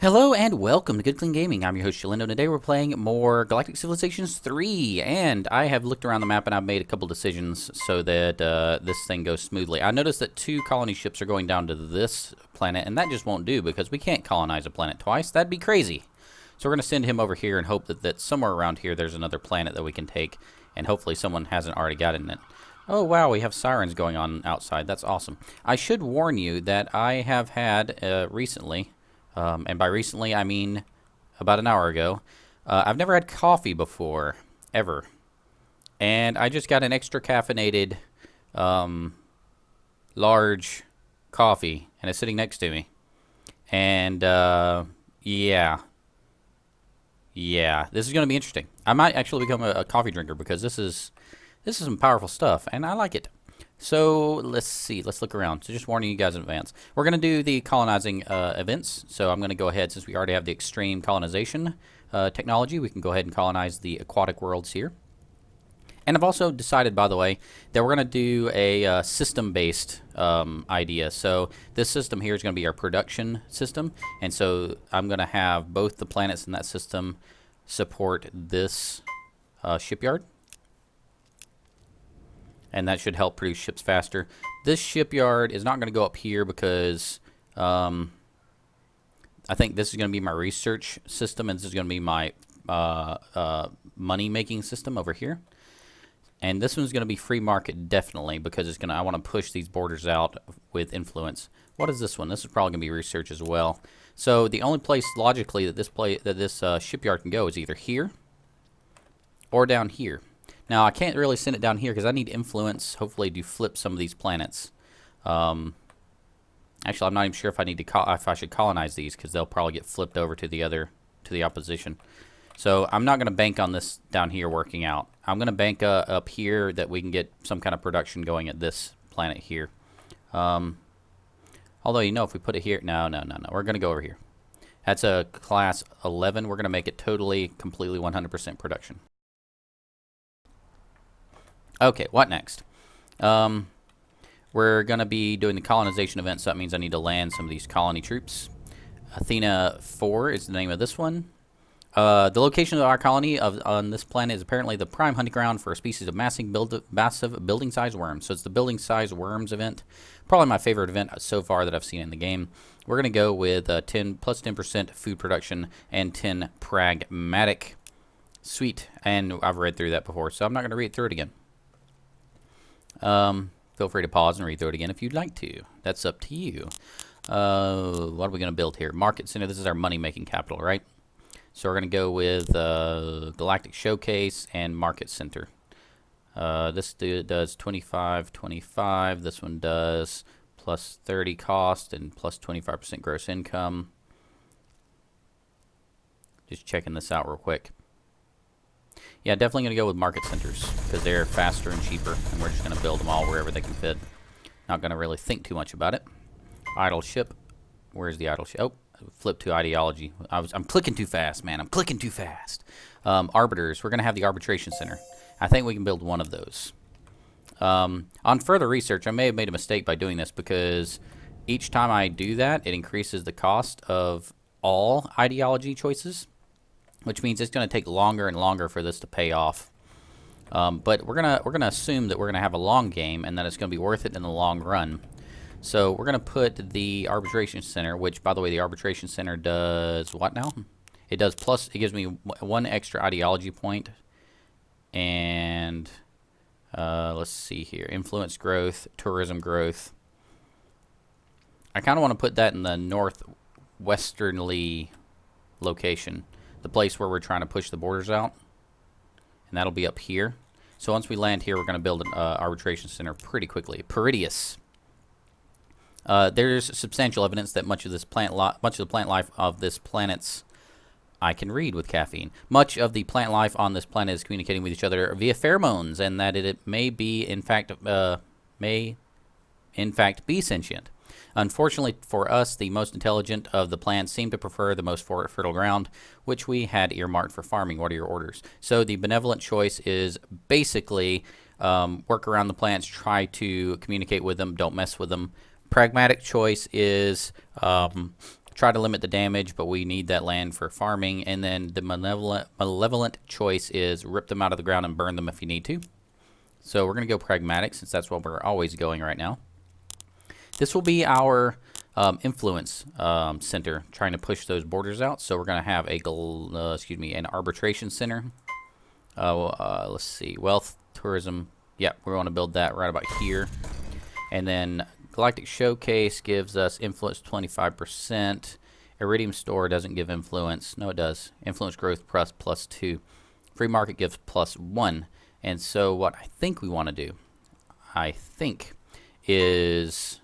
Hello and welcome to Good Clean Gaming. I'm your host Shalindo. Today we're playing more Galactic Civilizations 3, and I have looked around the map and I've made a couple decisions so that this thing goes smoothly. I noticed that 2 colony ships are going down to this planet, and that just won't do because we can't colonize a planet twice. That'd be crazy. So we're going to send him over here and hope that somewhere around here there's another planet that we can take, and hopefully someone hasn't already gotten it. Oh wow, we have sirens going on outside. That's awesome. I should warn you that I have had recently... and by recently, I mean about an hour ago. I've never had coffee before, ever. And I just got an extra caffeinated, large coffee, and it's sitting next to me. And, yeah. Yeah, this is going to be interesting. I might actually become a coffee drinker because this is some powerful stuff, and I like it. So let's see. Let's look around. So just warning you guys in advance. We're going to do the colonizing events. So I'm going to go ahead, since we already have the extreme colonization technology, we can go ahead and colonize the aquatic worlds here. And I've also decided, by the way, that we're going to do a system-based idea. So this system here is going to be our production system. And so I'm going to have both the planets in that system support this shipyard. And that should help produce ships faster. This shipyard is not going to go up here because I think this is going to be my research system, and this is going to be my money-making system over here. And this one's going to be free market, definitely, because it's going to. I want to push these borders out with influence. What is this one? This is probably going to be research as well. So the only place logically that this shipyard can go is either here or down here. Now, I can't really send it down here because I need influence, hopefully, to flip some of these planets. Actually, I'm not even sure if I need to if I should colonize these because they'll probably get flipped over to the opposition. So I'm not going to bank on this down here working out. I'm going to bank up here that we can get some kind of production going at this planet here. Although, you know, if we put it here, no. We're going to go over here. That's a class 11. We're going to make it totally, completely 100% production. Okay, what next? We're going to be doing the colonization event, so that means I need to land some of these colony troops. Athena 4 is the name of this one. The location of our colony on this planet is apparently the prime hunting ground for a species of massive building-sized worms. So it's the building-sized worms event. Probably my favorite event so far that I've seen in the game. We're going to go with 10% food production and 10 pragmatic. Sweet. And I've read through that before, so I'm not going to read through it again. Feel free to pause and read through it again if you'd like to. That's up to you. What are we going to build here? Market Center. This is our money-making capital, right? So we're going to go with Galactic Showcase and Market Center. This does 25. This one does plus 30 cost and plus 25% gross income. Just checking this out real quick. Yeah, definitely going to go with market centers because they're faster and cheaper, and we're just going to build them all wherever they can fit. Not going to really think too much about it. Idle ship. Where's the idle ship? Oh, flip to ideology. I'm clicking too fast, man. I'm clicking too fast. Arbiters. We're going to have the arbitration center. I think we can build one of those. On further research, I may have made a mistake by doing this because each time I do that, it increases the cost of all ideology choices, which means it's going to take longer and longer for this to pay off. But we're gonna assume that we're gonna have a long game and that it's going to be worth it in the long run. So we're going to put the arbitration center, which, by the way, the arbitration center does what now? It does plus. It gives me 1 extra ideology point, and let's see here: influence growth, tourism growth. I kind of want to put that in the northwesternly location. The place where we're trying to push the borders out, and that'll be up here. So once we land here, we're going to build an arbitration center pretty quickly. Peridius. There's substantial evidence that much of the plant life of this planet's I can read with caffeine. Much of the plant life on this planet is communicating with each other via pheromones, and that it may in fact be sentient. Unfortunately for us, the most intelligent of the plants seem to prefer the most fertile ground, which we had earmarked for farming. What are your orders? So the benevolent choice is basically work around the plants, try to communicate with them, don't mess with them. Pragmatic choice is try to limit the damage, but we need that land for farming. And then the malevolent choice is rip them out of the ground and burn them if you need to. So we're going to go pragmatic, since that's what we're always going right now. This will be our influence center, trying to push those borders out. So we're going to have an arbitration center. Let's see, wealth, tourism. Yep, we want to build that right about here. And then Galactic Showcase gives us influence 25%. Iridium Store doesn't give influence. No, it does. Influence growth plus 2. Free market gives +1. And so what I think we want to do, is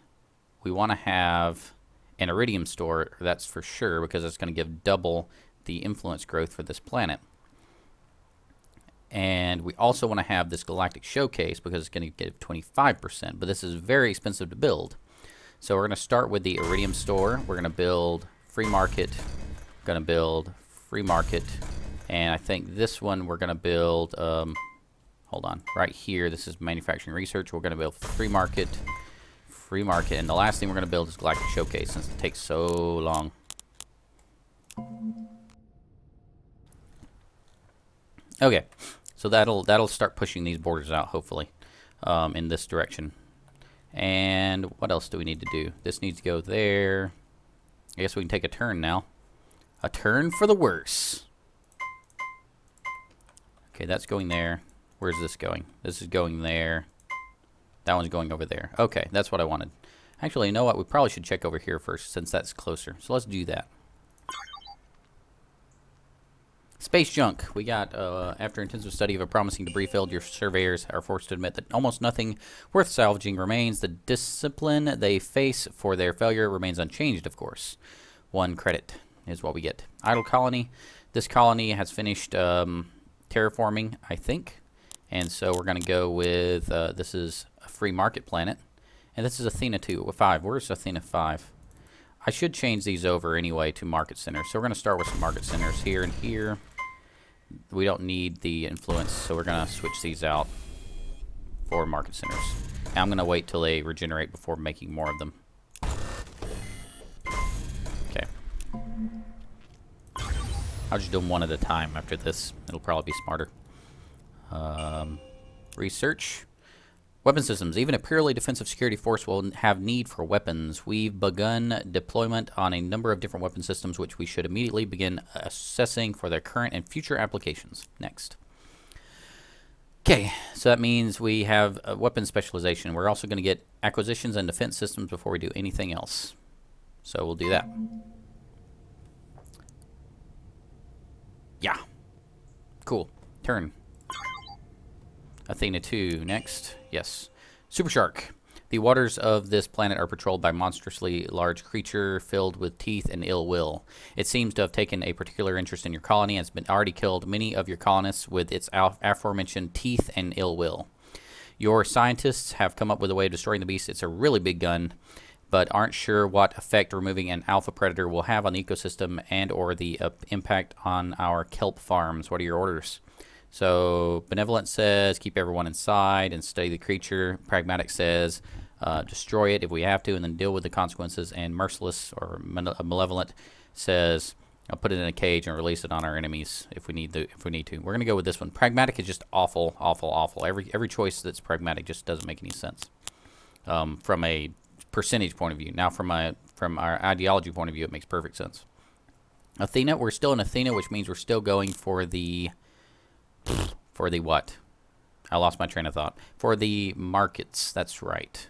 we want to have an Iridium Store, that's for sure, because it's going to give double the influence growth for this planet. And we also want to have this Galactic Showcase because it's going to give 25%, but this is very expensive to build. So we're going to start with the Iridium Store. We're going to build free market, and I think this one we're going to build, hold on, right here, this is manufacturing research. We're going to build free market, and the last thing we're going to build is Galactic Showcase, since it takes so long. Okay. So that'll start pushing these borders out, hopefully, in this direction. And what else do we need to do? This needs to go there. I guess we can take a turn now. A turn for the worse. Okay, that's going there. Where's this going? This is going there. That one's going over there. Okay, that's what I wanted. Actually, you know what? We probably should check over here first, since that's closer. So let's do that. Space junk. We got, after intensive study of a promising debris field, your surveyors are forced to admit that almost nothing worth salvaging remains. The discipline they face for their failure remains unchanged, of course. 1 credit is what we get. Idle colony. This colony has finished terraforming, I think. And so we're going to go with, this is a free market planet. And this is Athena 5. Where's Athena 5? I should change these over anyway to market centers. So we're going to start with some market centers here and here. We don't need the influence, so we're going to switch these out for market centers. And I'm going to wait till they regenerate before making more of them. Okay. I'll just do them one at a time after this. It'll probably be smarter. Research. Weapon systems. Even a purely defensive security force will have need for weapons. We've begun deployment on a number of different weapon systems, which we should immediately begin assessing for their current and future applications. Next. Okay, so that means we have a weapon specialization. We're also going to get acquisitions and defense systems before we do anything else. So we'll do that. Yeah. Cool. Turn. Athena 2 next. Yes. Super Shark. The waters of this planet are patrolled by monstrously large creature filled with teeth and ill will. It seems to have taken a particular interest in your colony and has been already killed many of your colonists with its aforementioned teeth and ill will. Your scientists have come up with a way of destroying the beast. It's a really big gun, but aren't sure what effect removing an alpha predator will have on the ecosystem and or the impact on our kelp farms. What are your orders? So Benevolent says keep everyone inside and study the creature. Pragmatic says destroy it if we have to and then deal with the consequences. And Merciless or Malevolent says put it in a cage and release it on our enemies if we need to. We're gonna go with this one. Pragmatic is just awful, awful, awful. Every choice that's pragmatic just doesn't make any sense from a percentage point of view. Now from our ideology point of view, it makes perfect sense. Athena, we're still in Athena, which means we're still going for the what? I lost my train of thought. For the markets, that's right.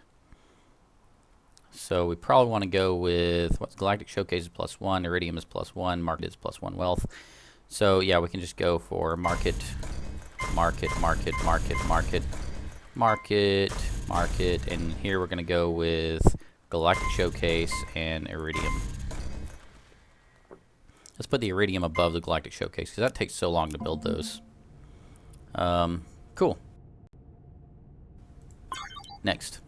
So we probably want to go with what's Galactic Showcase is +1, Iridium is +1, Market is +1 wealth. So yeah, we can just go for market, and here we're going to go with Galactic Showcase and Iridium. Let's put the Iridium above the Galactic Showcase because that takes so long to build those. Cool. Next.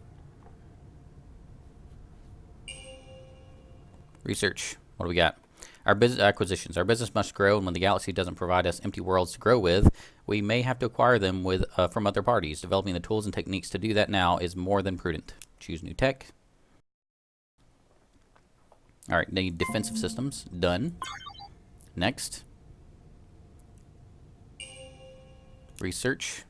Research. What do we got? Our business acquisitions. Our business must grow, and when the galaxy doesn't provide us empty worlds to grow with, we may have to acquire them with from other parties. Developing the tools and techniques to do that now is more than prudent. Choose new tech. Alright, need defensive systems. Done. Next. Research.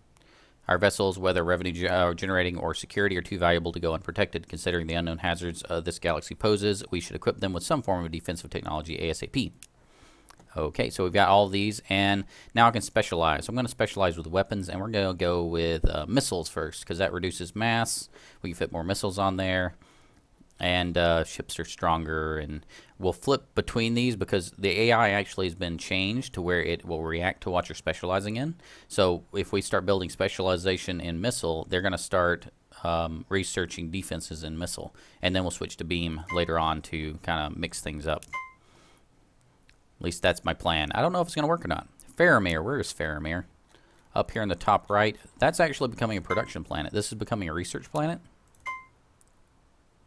Our vessels, whether revenue generating or security, are too valuable to go unprotected. Considering the unknown hazards this galaxy poses, we should equip them with some form of defensive technology ASAP. Okay, so we've got all of these, and now I can specialize. I'm going to specialize with weapons, and we're going to go with missiles first, because that reduces mass. We can fit more missiles on there, and ships are stronger, and we'll flip between these because the AI actually has been changed to where it will react to what you're specializing in. So if we start building specialization in missile, they're going to start researching defenses in missile, and then we'll switch to beam later on to kind of mix things up. At least that's my plan. I don't know if it's going to work or not. Faramir, where is Faramir? Up here in the top right. That's actually becoming a production planet. This is becoming a research planet.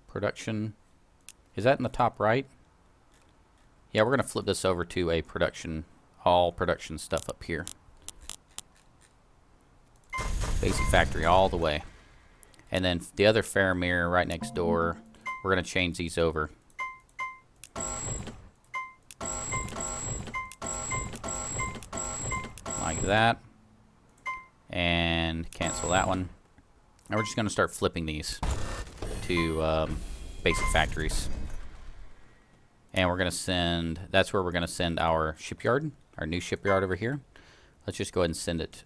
Production. Is that in the top right? Yeah, we're going to flip this over to a production, all production stuff up here. Basic factory all the way. And then the other Faramir right next door, we're going to change these over. Like that. And cancel that one. And we're just going to start flipping these to basic factories. And we're going to send, that's where we're going to send our shipyard, our new shipyard over here. Let's just go ahead and send it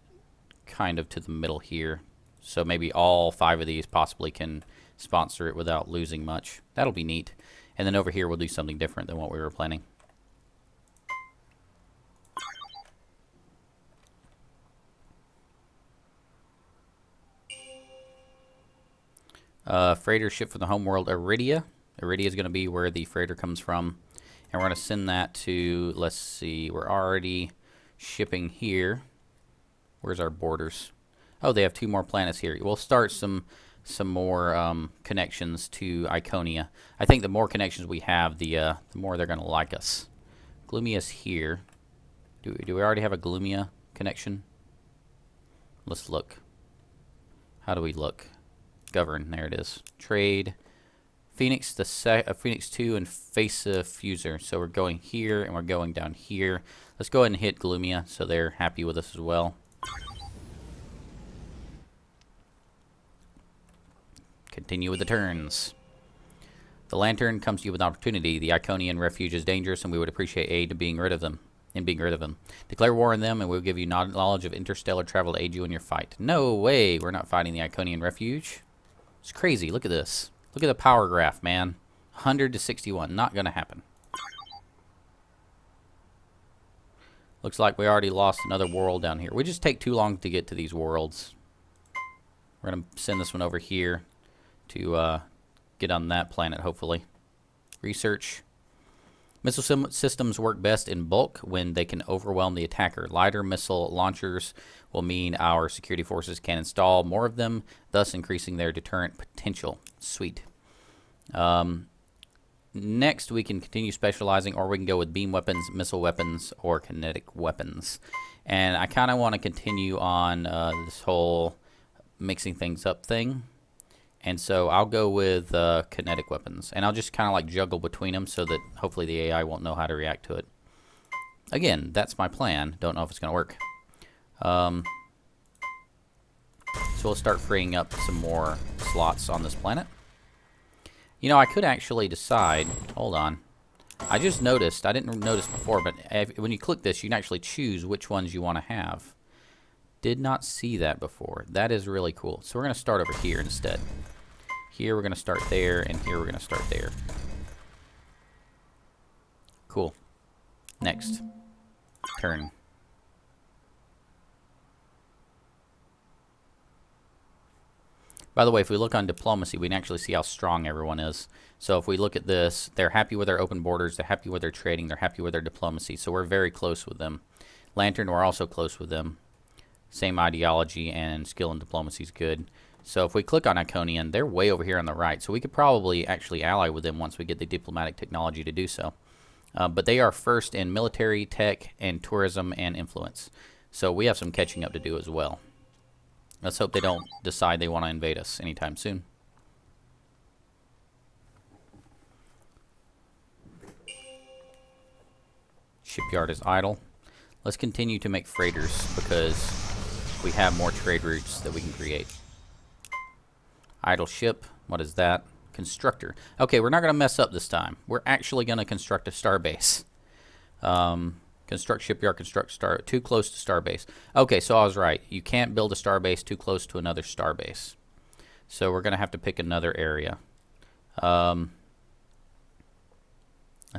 kind of to the middle here. So maybe all 5 of these possibly can sponsor it without losing much. That'll be neat. And then over here we'll do something different than what we were planning. Freighter ship from the homeworld Iridia. Iridia is going to be where the freighter comes from. And we're going to send that to, let's see, we're already shipping here. Where's our borders? Oh, they have 2 more planets here. We'll start some more connections to Iconia. I think the more connections we have, the more they're going to like us. Glumia's here. Do we already have a Glumia connection? Let's look. How do we look? Govern, there it is. Trade. Phoenix, Phoenix 2 and Face Fuser. So we're going here and we're going down here. Let's go ahead and hit Glumia so they're happy with us as well. Continue with the turns. The Lantern comes to you with an opportunity. The Iconian refuge is dangerous and we would appreciate aid in being rid of them. Declare war on them and we'll give you knowledge of interstellar travel to aid you in your fight. No way, we're not fighting the Iconian refuge. It's crazy. Look at this. Look at the power graph, man. 100 to 61. Not going to happen. Looks like we already lost another world down here. We just take too long to get to these worlds. We're going to send this one over here to get on that planet, hopefully. Research. Missile systems work best in bulk when they can overwhelm the attacker. Lighter missile launchers will mean our security forces can install more of them, thus increasing their deterrent potential. Sweet. Next, we can continue specializing, or we can go with beam weapons, missile weapons, or kinetic weapons. And I kind of want to continue on this whole mixing things up thing. And so I'll go with kinetic weapons. And I'll just kind of like juggle between them so that hopefully the AI won't know how to react to it. Again, that's my plan. Don't know if it's going to work. So we'll start freeing up some more slots on this planet. You know, I could actually decide... Hold on. I just noticed, I didn't notice before, but when you click this, you can actually choose which ones you want to have. Did not see that before. That is really cool. So we're going to start over here instead. Here we're going to start there, and here we're going to start there. Cool. Next. Turn. By the way, if we look on diplomacy, we can actually see how strong everyone is. So if we look at this, they're happy with their open borders, they're happy with their trading, they're happy with their diplomacy. So we're very close with them. Lantern, we're also close with them. Same ideology and skill and diplomacy is good. So if we click on Iconian, they're way over here on the right. So we could probably actually ally with them once we get the diplomatic technology to do so. But they are first in military, tech, and tourism and influence. So we have some catching up to do as well. Let's hope they don't decide they want to invade us anytime soon. Shipyard is idle. Let's continue to make freighters because we have more trade routes that we can create. Idle ship. What is that? Constructor. Okay, we're not going to mess up this time. We're actually going to construct a starbase. Construct shipyard, construct star, too close to starbase. Okay, so I was right. You can't build a starbase too close to another starbase. So we're going to have to pick another area. Let's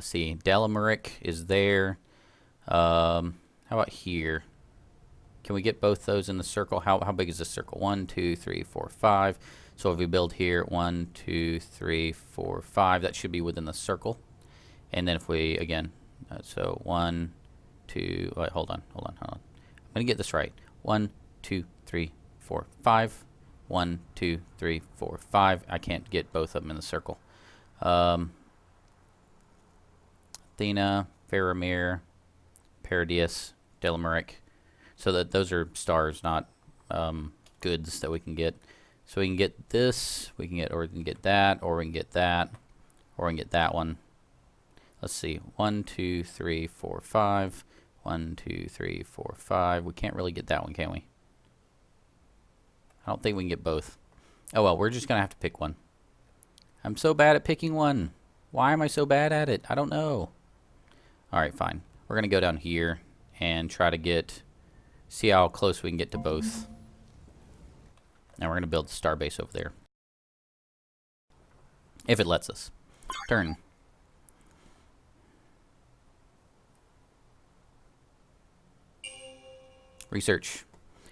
see. Delameric is there. How about here? Can we get both those in the circle? How big is this circle? 1, 2, 3, 4, 5. So if we build here, 1, 2, 3, 4, 5, that should be within the circle. And then if we, again, so 1, 2, wait, hold on. I'm going to get this right. 1, 2, 3, 4, 5. 1, 2, 3, 4, 5. I can't get both of them in the circle. Athena, Faramir, Paradius, Delameric. So that those are stars, not goods that we can get. So we can get this, or we can get that, or we can get that, or we can get that one. Let's see, 1, 2, 3, 4, 5. 1, 2, 3, 4, 5. We can't really get that one, can we? I don't think we can get both. Oh well, we're just gonna have to pick one. I'm so bad at picking one. Why am I so bad at it? I don't know. Alright, fine. We're gonna go down here and try to see how close we can get to both. Now we're gonna build the starbase over there. If it lets us. Turn. Research.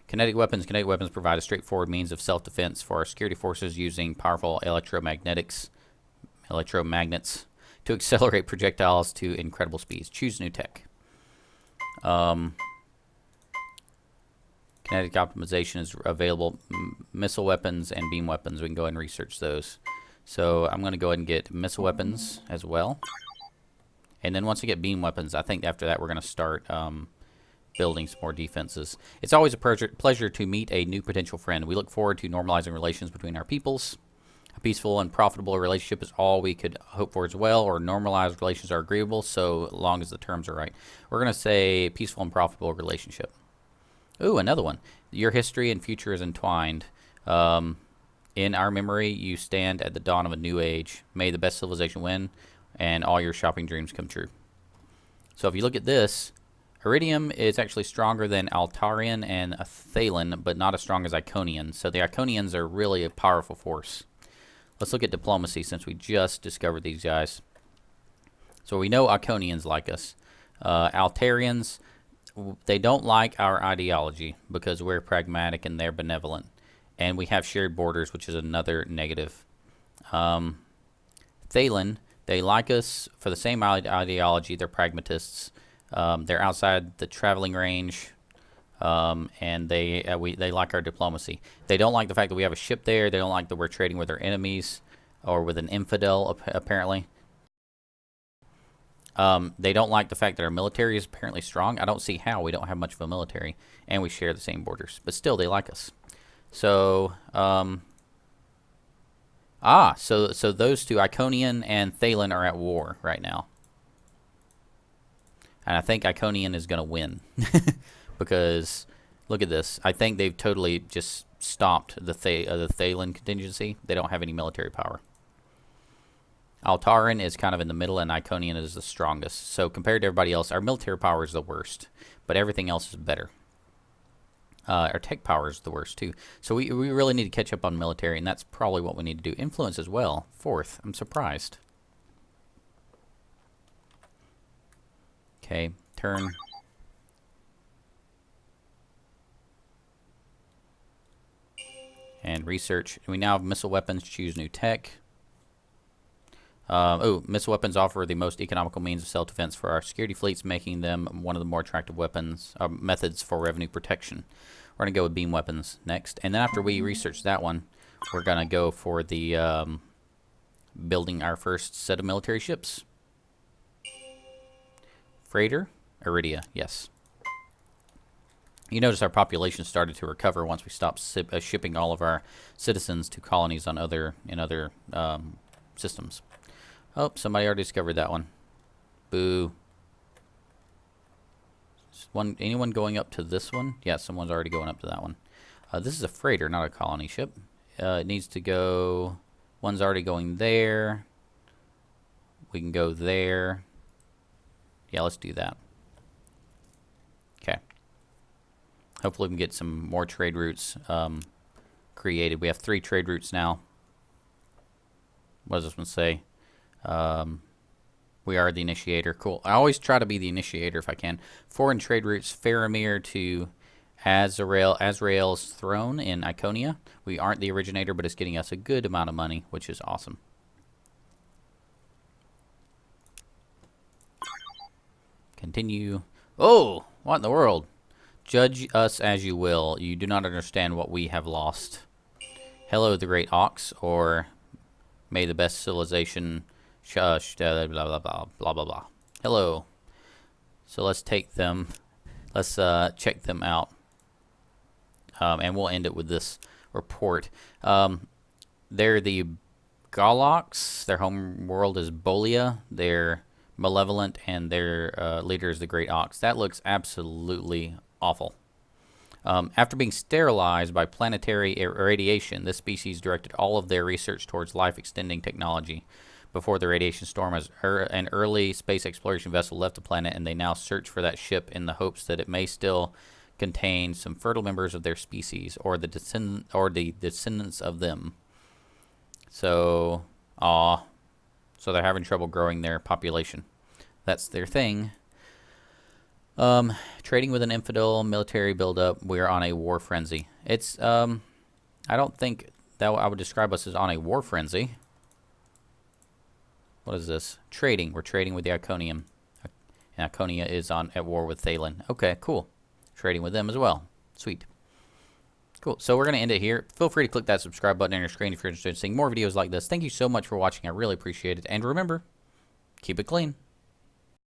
Kinetic weapons. Kinetic weapons provide a straightforward means of self-defense for our security forces using powerful electromagnets to accelerate projectiles to incredible speeds. Choose new tech. Kinetic optimization is available. Missile weapons and beam weapons. We can go ahead and research those. So I'm going to go ahead and get missile weapons as well. And then once we get beam weapons, I think after that we're going to start building some more defenses. It's always a pleasure to meet a new potential friend. We look forward to normalizing relations between our peoples. A peaceful and profitable relationship is all we could hope for as well, or normalized relations are agreeable so long as the terms are right. We're going to say peaceful and profitable relationship. Ooh, another one. Your history and future is entwined. In our memory, you stand at the dawn of a new age. May the best civilization win, and all your shopping dreams come true. So if you look at this, Iridium is actually stronger than Altarian and Thalen, but not as strong as Iconians. So the Iconians are really a powerful force. Let's look at diplomacy since we just discovered these guys. So we know Iconians like us. Altarians, they don't like our ideology because we're pragmatic and they're benevolent. And we have shared borders, which is another negative. Thalen, they like us for the same ideology. They're pragmatists. They're outside the traveling range, and they like our diplomacy. They don't like the fact that we have a ship there. They don't like that we're trading with our enemies or with an infidel, apparently. They don't like the fact that our military is apparently strong. I don't see how. We don't have much of a military, and we share the same borders. But still, they like us. So, so those two, Iconian and Thalen, are at war right now. And I think Iconian is going to win. Because, look at this. I think they've totally just stopped the Thalen contingency. They don't have any military power. Altaran is kind of in the middle, and Iconian is the strongest. So compared to everybody else, our military power is the worst. But everything else is better. Our tech power is the worst, too. So we really need to catch up on military, and that's probably what we need to do. Influence as well. 4th. I'm surprised. Okay, turn. And research. We now have missile weapons. Choose new tech. Missile weapons offer the most economical means of self-defense for our security fleets, making them one of the more attractive weapons methods for revenue protection. We're going to go with beam weapons next. And then after we research that one, we're going to go for the building our first set of military ships. Freighter, Iridia, yes. You notice our population started to recover once we stopped shipping all of our citizens to colonies on other systems. Oh, somebody already discovered that one. Boo. Anyone going up to this one? Yeah, someone's already going up to that one. This is a freighter, not a colony ship. It needs to go... One's already going there. We can go there. Yeah, let's do that. Okay. Hopefully we can get some more trade routes created. We have 3 trade routes now. What does this one say? We are the initiator. Cool. I always try to be the initiator if I can. Foreign trade routes, Faramir to Azrael's throne in Iconia. We aren't the originator, but it's getting us a good amount of money, which is awesome. Continue. Oh, what in the world? Judge us as you will. You do not understand what we have lost. Hello, the great ox, or may the best civilization... blah, blah, blah, blah, blah, blah, blah. Hello. So let's take them. Let's check them out. And we'll end it with this report. They're the Galox. Their home world is Bolia. They're malevolent, and their leader is the Great Ox. That looks absolutely awful. After being sterilized by planetary irradiation, this species directed all of their research towards life-extending technology. Before the radiation storm, as an early space exploration vessel left the planet, and they now search for that ship in the hopes that it may still contain some fertile members of their species, or the descendants of them. So, so they're having trouble growing their population. That's their thing. Trading with an infidel, military buildup. We are on a war frenzy. It's I don't think that I would describe us as on a war frenzy. What is this? Trading. We're trading with the Iconium. And Iconia is at war with Thalen. Okay, cool. Trading with them as well. Sweet. Cool. So we're going to end it here. Feel free to click that subscribe button on your screen if you're interested in seeing more videos like this. Thank you so much for watching. I really appreciate it. And remember, keep it clean.